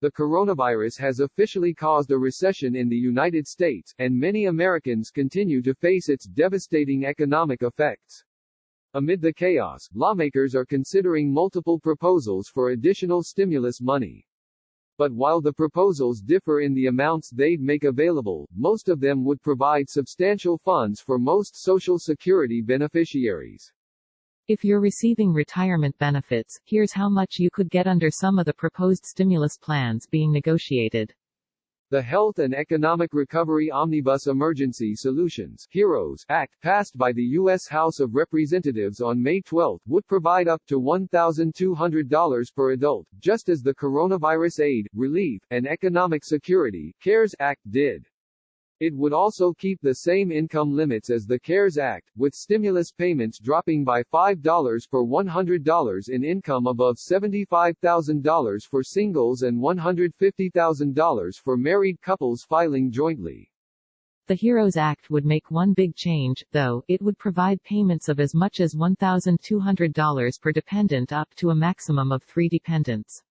The coronavirus has officially caused a recession in the United States, and many Americans continue to face its devastating economic effects. Amid the chaos, lawmakers are considering multiple proposals for additional stimulus money. But while the proposals differ in the amounts they'd make available, most of them would provide substantial funds for most Social Security beneficiaries. If you're receiving retirement benefits, here's how much you could get under some of the proposed stimulus plans being negotiated. The Health and Economic Recovery Omnibus Emergency Solutions (HEROES) Act, passed by the U.S. House of Representatives on May 12, would provide up to $1,200 per adult, just as the Coronavirus Aid, Relief, and Economic Security (CARES Act) did. It would also keep the same income limits as the CARES Act, with stimulus payments dropping by $5 per $100 in income above $75,000 for singles and $150,000 for married couples filing jointly. The HEROES Act would make one big change, though. It would provide payments of as much as $1,200 per dependent up to a maximum of 3 dependents.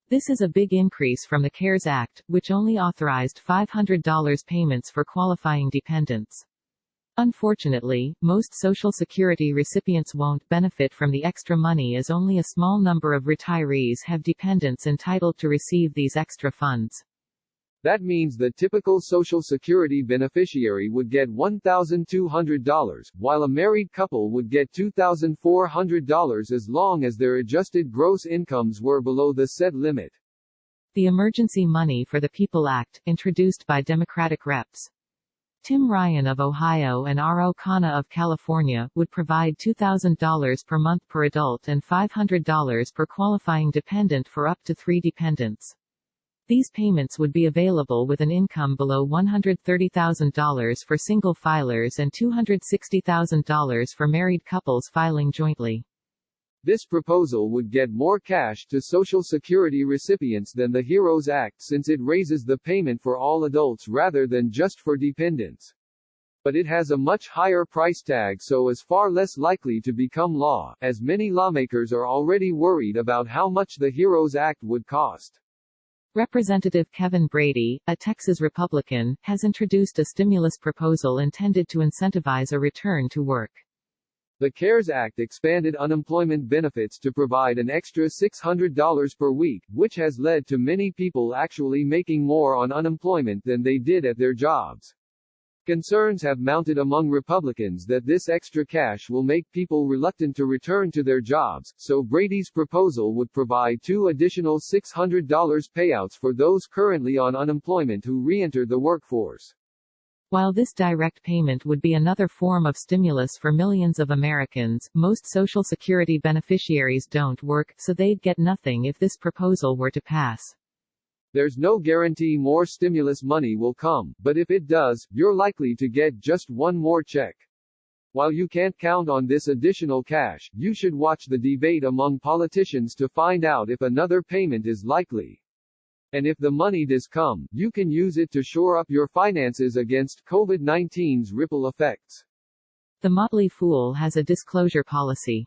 This is a big increase from the CARES Act, which only authorized $500 payments for qualifying dependents. Unfortunately, most Social Security recipients won't benefit from the extra money, as only a small number of retirees have dependents entitled to receive these extra funds. That means the typical Social Security beneficiary would get $1,200, while a married couple would get $2,400 as long as their adjusted gross incomes were below the said limit. The Emergency Money for the People Act, introduced by Democratic Reps. Tim Ryan of Ohio and Ro Khanna of California, would provide $2,000 per month per adult and $500 per qualifying dependent for up to 3 dependents. These payments would be available with an income below $130,000 for single filers and $260,000 for married couples filing jointly. This proposal would get more cash to Social Security recipients than the HEROES Act, since it raises the payment for all adults rather than just for dependents. But it has a much higher price tag, so is far less likely to become law, as many lawmakers are already worried about how much the HEROES Act would cost. Representative Kevin Brady, a Texas Republican, has introduced a stimulus proposal intended to incentivize a return to work. The CARES Act expanded unemployment benefits to provide an extra $600 per week, which has led to many people actually making more on unemployment than they did at their jobs. Concerns have mounted among Republicans that this extra cash will make people reluctant to return to their jobs, so Brady's proposal would provide 2 additional $600 payouts for those currently on unemployment who re-enter the workforce. While this direct payment would be another form of stimulus for millions of Americans, most Social Security beneficiaries don't work, so they'd get nothing if this proposal were to pass. There's no guarantee more stimulus money will come, but if it does, you're likely to get just one more check. While you can't count on this additional cash, you should watch the debate among politicians to find out if another payment is likely. And if the money does come, you can use it to shore up your finances against COVID-19's ripple effects. The Motley Fool has a disclosure policy.